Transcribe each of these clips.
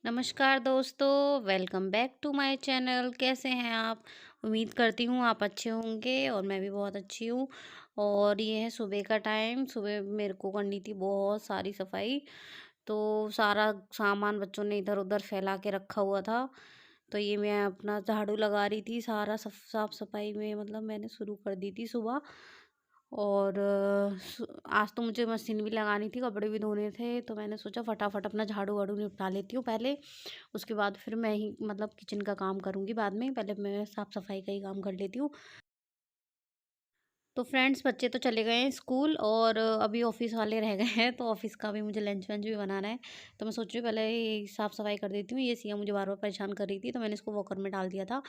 नमस्कार दोस्तों, welcome back to my channel. कैसे हैं आप? उम्मीद करती हूँ आप अच्छे होंगे और मैं भी बहुत अच्छी हूँ। और ये है सुबह का टाइम। सुबह मेरे को करनी थी बहुत सारी सफाई, तो सारा सामान बच्चों ने इधर-उधर फैला के रखा हुआ था। तो ये मैं अपना झाड़ू लगा रही थी, सारा साफ-सफाई में मतलब मैंने शुरू कर दी थी सुबह। और आज तो मुझे मशीन भी लगानी थी, कपड़े भी धोने थे, तो मैंने सोचा फटाफट अपना झाड़ू-वाड़ू निपटा लेती हूँ पहले। उसके बाद फिर मैं ही मतलब किचन का काम करूँगी बाद में, पहले मैं साफ-सफाई का ही काम कर लेती हूँ। तो फ्रेंड्स बच्चे तो चले गए हैं स्कूल और अभी ऑफ़िस वाले रह गए हैं, तो ऑफ़िस का भी मुझे लंच-वंच भी बनाना है। तो मैं सोच रही हूँ पहले ये साफ-सफाई कर देती हूँ। ये सिया मुझे बार-बार परेशान कर रही थी, तो मैंने इसको वॉकर में डाल दिया था।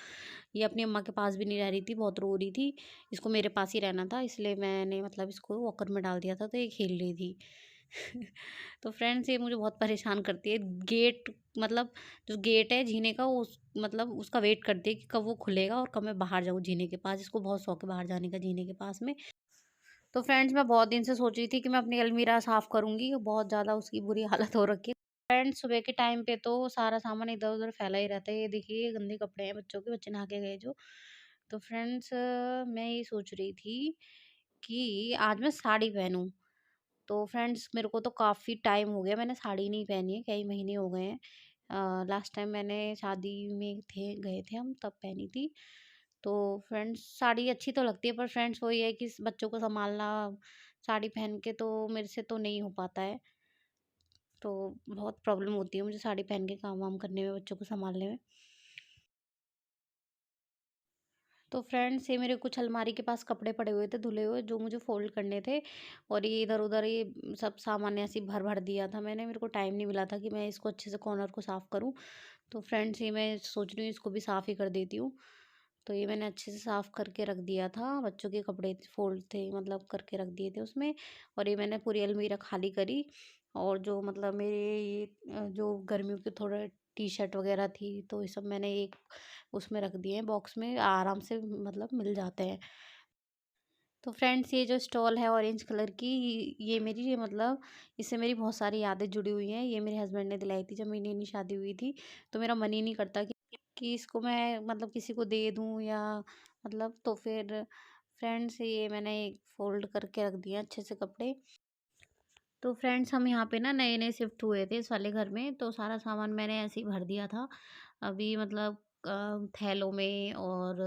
ये अपनी अम्मा के पास भी नहीं रह रही थी, बहुत रो रही थी। इसको मेरे पास ही रहना था, इसलिए मैंने मतलब इसको वॉकर में डाल दिया था, तो ये खेल रही थी। तो फ्रेंड्स ये मुझे बहुत परेशान करती है। गेट मतलब जो गेट है जीने का, उस मतलब उसका वेट करती है कि कब वो खुलेगा और कब मैं बाहर जाऊँ जीने के पास। इसको बहुत शौक है बाहर जाने का जीने के पास में। तो फ्रेंड्स मैं बहुत दिन से सोच रही थी कि मैं अपनी अलमीरा साफ़ करूँगी, बहुत ज़्यादा उसकी बुरी हालत हो रखी है। फ्रेंड्स सुबह के टाइम पे तो सारा सामान इधर-उधर फैला ही रहता है। ये देखिए ये गंदे कपड़े हैं बच्चों के, बच्चे नहा के गए जो। तो फ्रेंड्स मैं ये सोच रही थी कि आज मैं साड़ी पहनूँ। तो फ्रेंड्स मेरे को तो काफ़ी टाइम हो गया मैंने साड़ी नहीं पहनी है, कई महीने हो गए हैं। लास्ट टाइम मैंने शादी में गए थे हम तब पहनी थी। तो फ्रेंड्स साड़ी अच्छी तो लगती है, पर फ्रेंड्स वही है कि बच्चों को संभालना साड़ी पहन के तो मेरे से तो नहीं हो पाता है। तो बहुत प्रॉब्लम होती है मुझे साड़ी पहन के काम वाम करने में, बच्चों को संभालने में। तो फ्रेंड्स ये मेरे कुछ अलमारी के पास कपड़े पड़े हुए थे धुले हुए, जो मुझे फोल्ड करने थे। और ये इधर उधर ये सब सामान ऐसे भर भर दिया था मैंने, मेरे को टाइम नहीं मिला था कि मैं इसको अच्छे से कॉर्नर को साफ़ करूँ। तो फ्रेंड्स ये मैं सोच रही हूँ इसको भी साफ़ ही कर देती हूँ। तो ये मैंने अच्छे से साफ़ करके रख दिया था, बच्चों के कपड़े फोल्ड थे मतलब करके रख दिए थे उसमें। और ये मैंने पूरी अलमीरा खाली करी। और जो मतलब मेरे ये जो गर्मियों के थोड़े टी शर्ट वगैरह थी, तो ये सब मैंने एक उसमें रख दिए हैं बॉक्स में, आराम से मतलब मिल जाते हैं। तो फ्रेंड्स ये जो स्टॉल है ऑरेंज कलर की, ये मेरी ये मतलब इससे मेरी बहुत सारी यादें जुड़ी हुई हैं। ये मेरे हस्बैंड ने दिलाई थी जब मेरी नई शादी हुई थी। तो मेरा मन ही नहीं करता कि इसको मैं मतलब किसी को दे दूँ या मतलब, तो फिर फ्रेंड्स ये मैंने फ़ोल्ड करके रख दिए अच्छे से कपड़े। तो फ्रेंड्स हम यहाँ पे ना नए-नए शिफ्ट हुए थे इस वाले घर में, तो सारा सामान मैंने ऐसे ही भर दिया था। अभी मतलब थैलों में और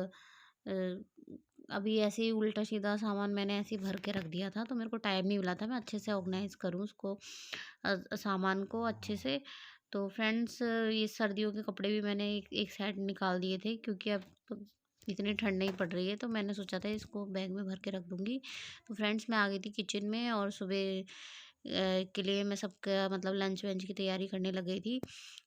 अभी ऐसे ही उल्टा-सीधा सामान मैंने ऐसे ही भर के रख दिया था, तो मेरे को टाइम नहीं मिला था मैं अच्छे से ऑर्गनाइज़ करूँ उसको, सामान को अच्छे से। तो फ्रेंड्स ये सर्दियों के कपड़े भी मैंने एक एक साइड निकाल दिए थे, क्योंकि अब इतनी ठंड नहीं पड़ रही है, तो मैंने सोचा था इसको बैग में भर के रख दूँगी। तो फ्रेंड्स मैं आ गई थी किचन में और सुबह के लिए मैं सबका मतलब लंच वंच की तैयारी करने लग गई थी।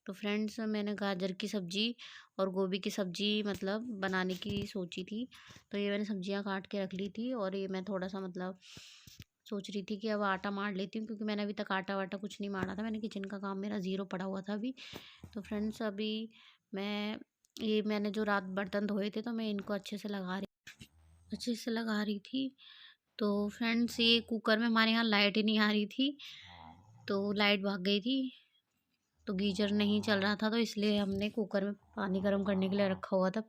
तो फ्रेंड्स मैंने गाजर की सब्ज़ी और गोभी की सब्ज़ी मतलब बनाने की सोची थी। तो ये मैंने सब्जियां काट के रख ली थी और ये मैं थोड़ा सा मतलब सोच रही थी कि अब आटा मार लेती हूँ, क्योंकि मैंने अभी तक आटा वाटा कुछ नहीं मारा था। मैंने किचन का काम मेरा ज़ीरो पड़ा हुआ था अभी। तो फ्रेंड्स अभी मैं ये मैंने जो रात बर्तन धोए थे, तो मैं इनको अच्छे से लगा रही थी। तो फ्रेंड्स ये कुकर में हमारे यहाँ लाइट ही नहीं आ रही थी, तो लाइट भाग गई थी। तो गीज़र नहीं चल रहा था, तो इसलिए हमने कुकर में पानी गर्म करने के लिए रखा हुआ था।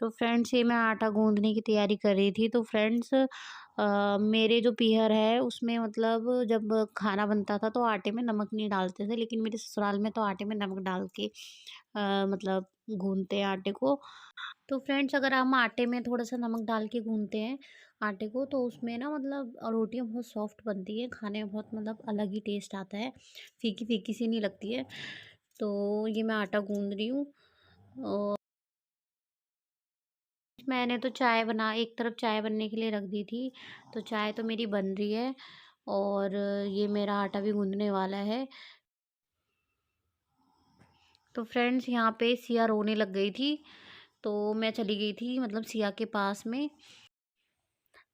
तो फ्रेंड्स ये मैं आटा गूँदने की तैयारी कर रही थी। तो फ्रेंड्स मेरे जो पीहर है उसमें मतलब जब खाना बनता था तो आटे में नमक नहीं डालते थे, लेकिन मेरे ससुराल में तो आटे में नमक डाल के मतलब गूँथते हैं आटे को। तो फ्रेंड्स अगर हम आटे में थोड़ा-सा नमक डाल के गूँथते हैं आटे को, तो उसमें ना मतलब रोटियाँ बहुत सॉफ्ट बनती हैं, खाने में बहुत मतलब अलग ही टेस्ट आता है, फीकी-फीकी सी नहीं लगती है। तो ये मैं आटा गूँध रही हूँ। और मैंने तो चाय बना एक तरफ चाय बनने के लिए रख दी थी, तो चाय तो मेरी बन रही है और ये मेरा आटा भी गूँधने वाला है। तो फ्रेंड्स यहाँ पे सिया रोने लग गई थी, तो मैं चली गई थी मतलब सिया के पास में।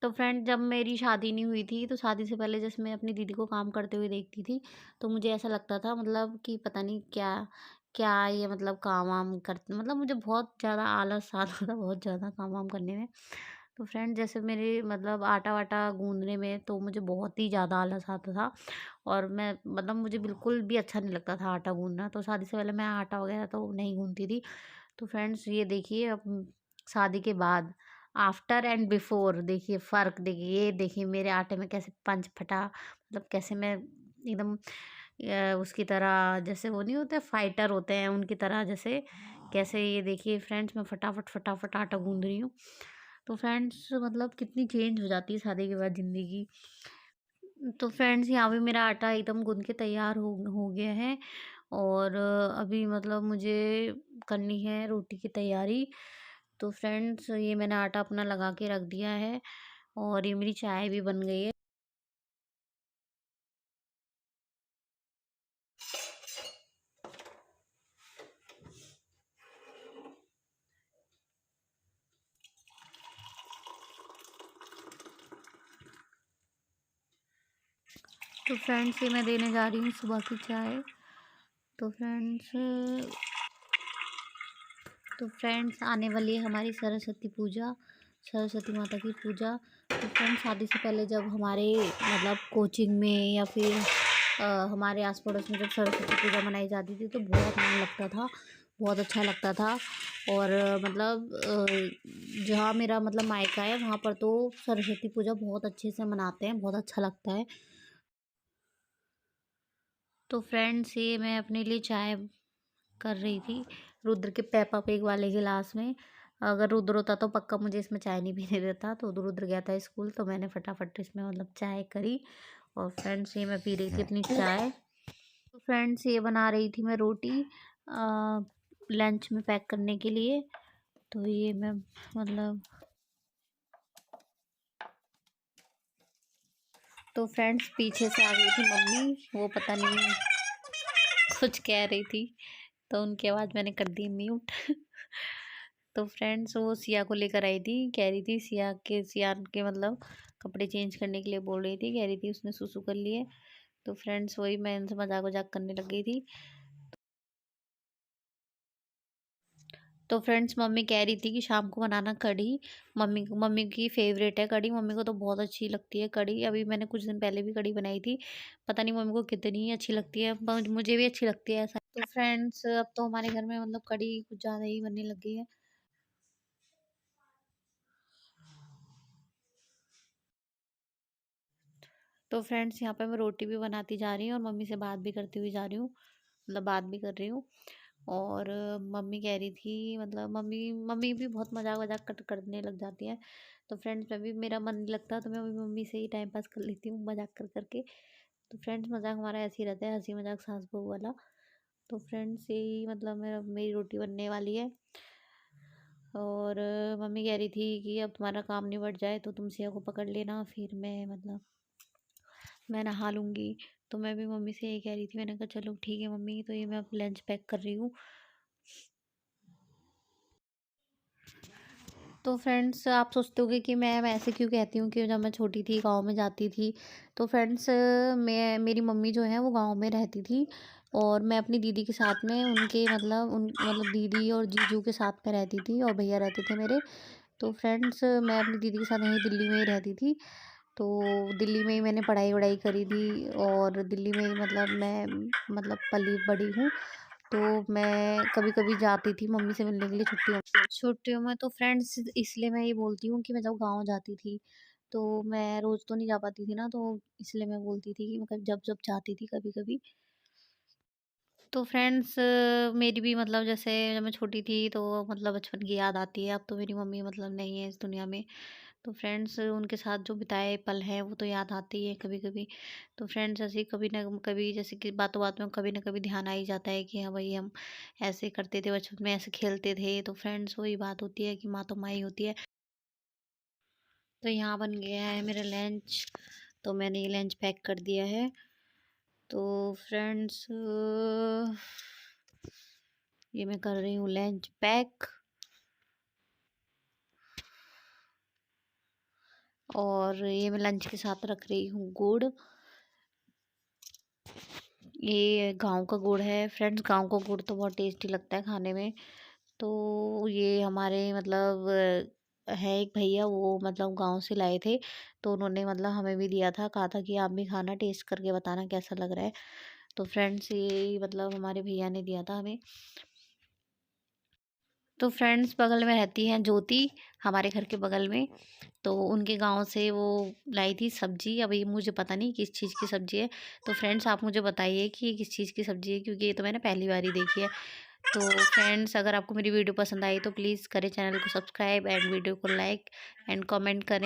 तो फ्रेंड जब मेरी शादी नहीं हुई थी, तो शादी से पहले जैसे मैं अपनी दीदी को काम करते हुए देखती थी, तो मुझे ऐसा लगता था मतलब कि पता नहीं क्या क्या ये मतलब काम वाम करते, मतलब मुझे बहुत ज़्यादा आलस आता था बहुत ज़्यादा काम वाम करने में। तो फ्रेंड जैसे मेरे मतलब आटा-वाटा गूँदने में तो मुझे बहुत ही ज़्यादा आलस आता था और मैं मतलब मुझे बिल्कुल भी अच्छा नहीं लगता था आटा गूँदना, तो शादी से पहले मैं आटा वगैरह तो नहीं गूँथती थी। तो फ्रेंड्स ये देखिए अब शादी के बाद आफ्टर एंड बिफोर देखिए फ़र्क देखिए, ये देखिए मेरे आटे में कैसे पंच फटा मतलब कैसे मैं एकदम उसकी तरह जैसे वो नहीं होते फाइटर होते हैं उनकी तरह जैसे कैसे ये देखिए फ्रेंड्स मैं फटाफट फटाफट आटा गूँध रही हूँ। तो फ्रेंड्स मतलब कितनी चेंज हो जाती है शादी के बाद ज़िंदगी। तो फ्रेंड्स यहाँ पे मेरा आटा एकदम गूँध के तैयार हो गया है और अभी मतलब मुझे करनी है रोटी की तैयारी। तो फ्रेंड्स ये मैंने आटा अपना लगा के रख दिया है और ये मेरी चाय भी बन गई है। तो फ्रेंड्स ये मैं देने जा रही हूँ सुबह की चाय। तो फ्रेंड्स आने वाली है हमारी सरस्वती पूजा, सरस्वती माता की पूजा। तो फ्रेंड्स शादी से पहले जब हमारे मतलब कोचिंग में या फिर हमारे आस-पड़ोस में जब सरस्वती पूजा मनाई जाती थी तो बहुत मन लगता था, बहुत अच्छा लगता था। और मतलब जहाँ मेरा मतलब मायका है वहाँ पर तो सरस्वती पूजा बहुत अच्छे से मनाते हैं, बहुत अच्छा लगता है। तो फ्रेंड्स ये मैं अपने लिए चाय कर रही थी रुद्र के पेपा पिग वाले गिलास में। अगर रुद्र होता तो पक्का मुझे इसमें चाय नहीं पीने देता। तो रुद्र गया था स्कूल तो मैंने फटाफट इसमें मतलब चाय करी और फ्रेंड्स ये मैं पी रही थी अपनी चाय। तो फ्रेंड्स ये बना रही थी मैं रोटी लंच में पैक करने के लिए। तो ये मैं मतलब तो फ्रेंड्स पीछे से आ गई थी मम्मी, वो पता नहीं कुछ कह रही थी तो उनकी आवाज़ मैंने कर दी म्यूट। तो फ्रेंड्स वो सिया को लेकर आई थी, कह रही थी सिया के मतलब कपड़े चेंज करने के लिए बोल रही थी, कह रही थी उसने सुसु कर लिए। तो फ्रेंड्स वही मैं इनसे मजाक वजाक करने लग गई थी। तो फ्रेंड्स मम्मी कह रही थी कि शाम को बनाना कढ़ी। मम्मी की फेवरेट है कढ़ी, मम्मी को तो बहुत अच्छी लगती है कढ़ी। अभी मैंने कुछ दिन पहले भी कढ़ी बनाई थी, पता नहीं मम्मी को कितनी अच्छी लगती है, मुझे भी अच्छी लगती है ऐसा। तो फ्रेंड्स अब तो हमारे घर में मतलब कढ़ी कुछ ज़्यादा ही बनने लग गई है। तो फ्रेंड्स यहाँ पे मैं रोटी भी बनाती जा रही हूँ और मम्मी से बात भी करती हुई जा रही हूँ, मतलब बात भी कर रही हूँ। और मम्मी कह रही थी मतलब मम्मी मम्मी भी बहुत मजाक वजाक करने लग जाती है। तो फ्रेंड्स मैं भी मेरा मन नहीं लगता तो मैं अभी मम्मी से ही टाइम पास कर लेती हूँ मजाक कर करके। तो फ्रेंड्स मजाक हमारा ऐसे ही रहता है, हंसी मजाक सास बहू वाला। तो फ्रेंड्स यही मतलब मेरी रोटी बनने वाली है। और मम्मी कह रही थी कि अब तुम्हारा काम निबट जाए तो तुम सिया को पकड़ लेना, फिर मैं नहा लूँगी। तो मैं भी मम्मी से यही कह रही थी, मैंने कहा चलो ठीक है मम्मी, तो ये मैं अब लंच पैक कर रही हूँ। तो फ्रेंड्स आप सोचते होंगे कि मैं ऐसे क्यों कहती हूँ कि जब मैं छोटी थी गाँव में जाती थी। तो फ्रेंड्स मैं मेरी मम्मी जो है वो गाँव में रहती थी और मैं अपनी दीदी के साथ में उनके मतलब दीदी और जीजू के साथ में रहती थी और भैया रहते थे मेरे। तो फ्रेंड्स मैं अपनी दीदी के साथ यहीं दिल्ली में ही रहती थी। तो दिल्ली में ही मैंने पढ़ाई-वढ़ाई करी थी और दिल्ली में ही मतलब मैं मतलब पली-बड़ी हूँ। तो मैं कभी-कभी जाती थी मम्मी से मिलने के लिए छुट्टियों में। तो फ्रेंड्स इसलिए मैं ये बोलती हूँ कि मैं जब गाँव जाती थी, तो मैं रोज़ तो नहीं जा पाती थी ना, तो इसलिए मैं बोलती थी कि मतलब जब-जब जाती थी कभी-कभी। तो फ्रेंड्स मेरी भी मतलब जैसे जब मैं छोटी थी तो मतलब बचपन की याद आती है। अब तो मेरी मम्मी मतलब नहीं है इस दुनिया में। तो फ्रेंड्स उनके साथ जो बिताए पल हैं वो तो याद आती है कभी-कभी। तो फ्रेंड्स ऐसे ही कभी ना कभी जैसे कि बातों-बात में कभी ना कभी ध्यान आ ही जाता है कि हाँ भाई हम ऐसे करते थे बचपन में, ऐसे खेलते थे। तो फ्रेंड्स वही बात होती है कि माँ तो माँ ही होती है। तो यहाँ बन गया है मेरा लंच, तो मैंने ये लंच पैक कर दिया है। तो फ्रेंड्स ये मैं कर रही हूँ लंच पैक और ये मैं लंच के साथ रख रही हूँ गुड़। ये गाँव का गुड़ है फ्रेंड्स, गाँव का गुड़ तो बहुत टेस्टी लगता है खाने में। तो ये हमारे मतलब है एक भैया, वो मतलब गाँव से लाए थे, तो उन्होंने मतलब हमें भी दिया था, कहा था कि आप भी खाना, टेस्ट करके बताना कैसा लग रहा है। तो फ्रेंड्स ये मतलब हमारे भैया ने दिया था हमें। तो फ्रेंड्स बगल में रहती हैं ज्योति, हमारे घर के बगल में, तो उनके गाँव से वो लाई थी सब्ज़ी। अभी मुझे पता नहीं किस चीज़ की सब्ज़ी है, तो फ्रेंड्स आप मुझे बताइए कि ये किस चीज़ की सब्ज़ी है, क्योंकि ये तो मैंने पहली बार ही देखी है। तो फ्रेंड्स अगर आपको मेरी वीडियो पसंद आई तो प्लीज़ करें चैनल को सब्सक्राइब एंड वीडियो को लाइक एंड कमेंट करें।